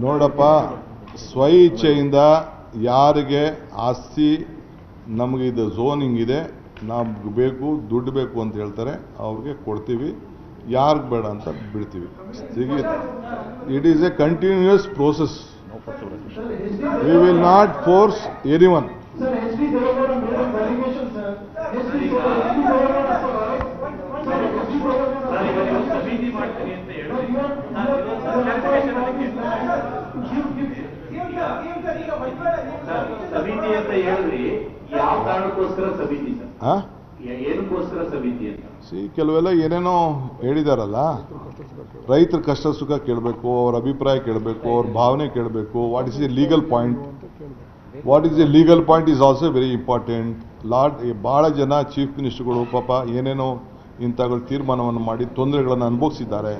ನೋಡಪ್ಪ, ಸ್ವ ಇಚ್ಛೆಯಿಂದ ಯಾರಿಗೆ ಆಸ್ತಿ ನಮಗೆ ಇದು ಝೋನಿಂಗ್ ಇದೆ, ನಮ್ಗೆ ಬೇಕು, ದುಡ್ಡು ಬೇಕು ಅಂತ ಹೇಳ್ತಾರೆ, ಅವ್ರಿಗೆ ಕೊಡ್ತೀವಿ. ಯಾರಿಗೆ ಬೇಡ ಅಂತ ಬಿಡ್ತೀವಿ. It is A continuous process. We will not force anyone. ಸಮಿತಿ ಅಂತ ಹೇಳಿದ್ರಿ, ಯಾವ ಕಾರಣಕ್ಕೋಸ್ಕರ ಸಮಿತಿ ಸರ್? ಏನಕ್ಕೋಸ್ಕರ ಸಮಿತಿ ಅಂತ? ಕೆಲವೆಲ್ಲ ಏನೇನೋ ಹೇಳಿದಾರಲ್ಲ, ರೈತರ ಕಷ್ಟ ಸುಖ ಕೇಳಬೇಕು, ಅವ್ರ ಅಭಿಪ್ರಾಯ ಕೇಳಬೇಕು, ಅವ್ರ ಭಾವನೆ ಕೇಳಬೇಕು. What is A legal point? What is A legal point is also very important. ಭಾಳ ಜನ ಚೀಫ್ ಮಿನಿಸ್ಟರ್ಗಳು ಪಾಪ ಏನೇನೋ ಇಂಥಗಳು ತೀರ್ಮಾನವನ್ನು ಮಾಡಿ ತೊಂದರೆಗಳನ್ನು ಅನುಭವಿಸಿದ್ದಾರೆ.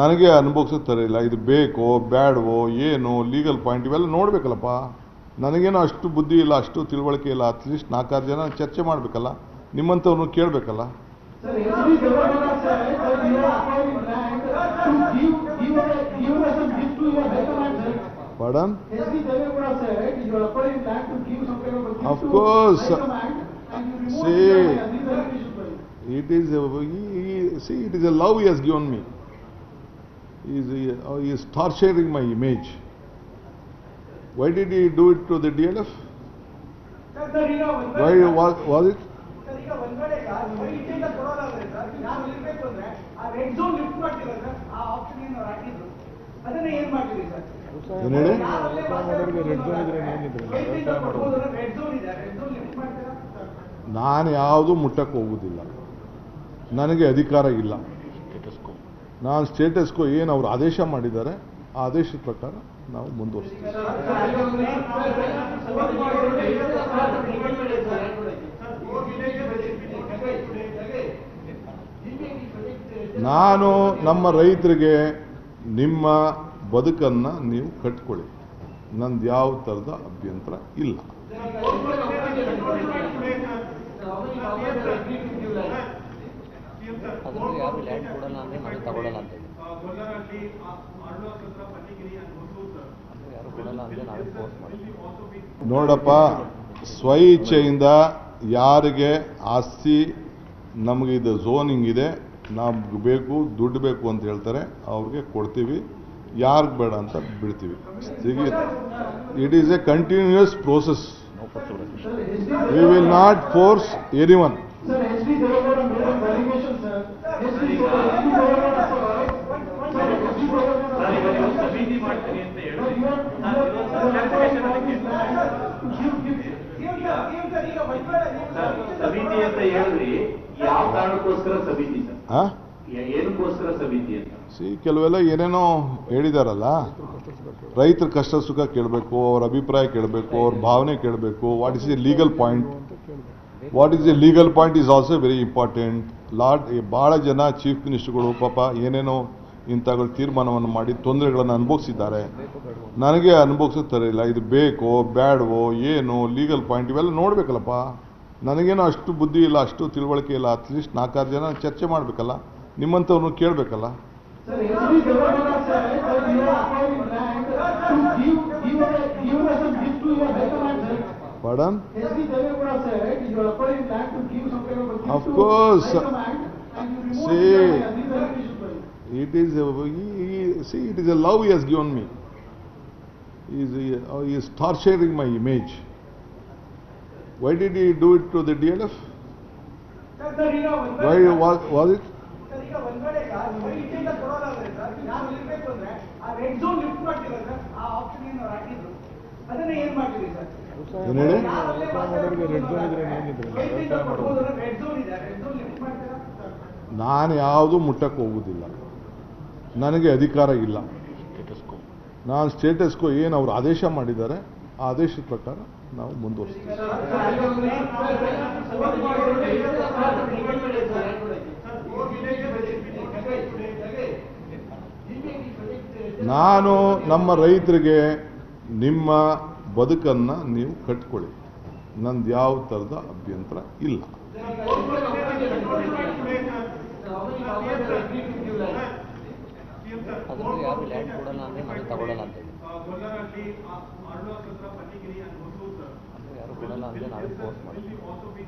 ನನಗೆ ಅನುಭವಿಸುತ್ತಾರಿಲ್ಲ, ಇದು ಬೇಕೋ ಬೇಡವೋ ಏನು ಲೀಗಲ್ ಪಾಯಿಂಟ್ ಇವೆಲ್ಲ ನೋಡಬೇಕಲ್ಲಪ್ಪ. ನನಗೇನೋ ಅಷ್ಟು ಬುದ್ಧಿ ಇಲ್ಲ, ಅಷ್ಟು ತಿಳುವಳಿಕೆ ಇಲ್ಲ. ಅಟ್ಲೀಸ್ಟ್ 4-6 ಜನ ಚರ್ಚೆ ಮಾಡಬೇಕಲ್ಲ, ನಿಮ್ಮಂಥವ್ರನ್ನು ಕೇಳಬೇಕಲ್ಲ. Pardon? Of course. See, it is a love he has given me. He is torturing my image. Why did he do it to the DLF? Why was it? ನಾನು ಯಾವುದು ಮುಟ್ಟಕ್ಕೆ ಹೋಗುವುದಿಲ್ಲ, ನನಗೆ ಅಧಿಕಾರ ಇಲ್ಲ. ನಾನು ಸ್ಟೇಟಸ್ ಕೋ ಏನು ಅವರು ಆದೇಶ ಮಾಡಿದ್ದಾರೆ ಆ ಆದೇಶದ ಪ್ರಕಾರ ನಾವು ಮುಂದುವರಿಸ್ತೀವಿ. ನಾನು ನಮ್ಮ ರೈತರಿಗೆ ನಿಮ್ಮ ಬದುಕನ್ನು ನೀವು ಕಟ್ಕೊಳ್ಳಿ, ನಂದು ಯಾವ ಥರದ ಅಭ್ಯಂತರ ಇಲ್ಲ. ನೋಡಪ್ಪ, ಸ್ವ ಇಚ್ಛೆಯಿಂದ ಯಾರಿಗೆ ಆಸ್ತಿ ನಮಗೆ ಇದು ಝೋನಿಂಗ್ ಇದೆ, ನಮ್ಗೆ ಬೇಕು, ದುಡ್ಡು ಬೇಕು ಅಂತ ಹೇಳ್ತಾರೆ, ಅವ್ರಿಗೆ ಕೊಡ್ತೀವಿ. ಯಾರಿಗೆ ಬೇಡ ಅಂತ ಬಿಡ್ತೀವಿ. It is A continuous process. We will not force anyone. ಸಮಿತಿ ಅಂತ ಹೇಳಿದ್ರಿ, ಯಾವ ಕಾರಣಕ್ಕೋಸ್ಕರ ಸಮಿತಿ ಸರ್? ಏನಕ್ಕೋಸ್ಕರ ಸಮಿತಿ ಅಂತ? ಕೆಲವೆಲ್ಲ ಏನೇನೋ ಹೇಳಿದಾರಲ್ಲ, ರೈತರ ಕಷ್ಟ ಸುಖ ಕೇಳಬೇಕು, ಅವ್ರ ಅಭಿಪ್ರಾಯ ಕೇಳಬೇಕು, ಅವ್ರ ಭಾವನೆ ಕೇಳಬೇಕು. What is A legal point? What is A legal point is also very important. ಭಾಳ ಜನ ಚೀಫ್ ಮಿನಿಸ್ಟರ್ಗಳು ಪಾಪ ಏನೇನೋ ಇಂಥಗಳು ತೀರ್ಮಾನವನ್ನು ಮಾಡಿ ತೊಂದರೆಗಳನ್ನು ಅನುಭವಿಸಿದ್ದಾರೆ. ನನಗೆ ಅನುಭವಿಸುತ್ತಾರಿಲ್ಲ, ಇದು ಬೇಕೋ ಬೇಡವೋ ಏನು ಲೀಗಲ್ ಪಾಯಿಂಟ್ ಇವೆಲ್ಲ ನೋಡಬೇಕಲ್ಲಪ್ಪ. ನನಗೇನೋ ಅಷ್ಟು ಬುದ್ಧಿ ಇಲ್ಲ, ಅಷ್ಟು ತಿಳುವಳಿಕೆ ಇಲ್ಲ. ಅಟ್ಲೀಸ್ಟ್ 4-6 ಜನ ಚರ್ಚೆ ಮಾಡಬೇಕಲ್ಲ, ನಿಮ್ಮಂಥವ್ರನ್ನು ಕೇಳಬೇಕಲ್ಲ. Pardon? Of course. It is a love he has given me. He is torturing my image. Why did he do it to the DLF? Why was it? ನಾನು ಯಾವುದು ಮುಟ್ಟಕ್ಕೆ ಹೋಗುವುದಿಲ್ಲ, ನನಗೆ ಅಧಿಕಾರ ಇಲ್ಲ. ನಾನು ಸ್ಟೇಟಸ್ ಕೋ ಏನು ಅವರು ಆದೇಶ ಮಾಡಿದ್ದಾರೆ ಆ ಆದೇಶದ ಪ್ರಕಾರ ನಾವು ಮುಂದುವರಿಸ್ತೀವಿ. ನಾನು ನಮ್ಮ ರೈತರಿಗೆ ನಿಮ್ಮ ಬದುಕನ್ನು ನೀವು ಕಟ್ಕೊಳ್ಳಿ, ನಂದು ಯಾವ ಥರದ ಅಭ್ಯಂತರ ಇಲ್ಲ. ಯಾರು ಲ್ಯಾಂಡ್ ಕೊಡಲ್ಲ ಅಂದ್ರೆ ನಾವು ತಗೊಳ್ಳಲ್ಲ ಅಂತ ಕೋಲಾರಲ್ಲಿ ಆರ್ಡೋ ಹತ್ರ ಬನ್ನಿಗಿರಿ and ಹೊಸೂರು, sir. ಯಾರು ಕೊಡಲ್ಲ ಅಂದ್ರೆ ನಾವೇ force Will we also be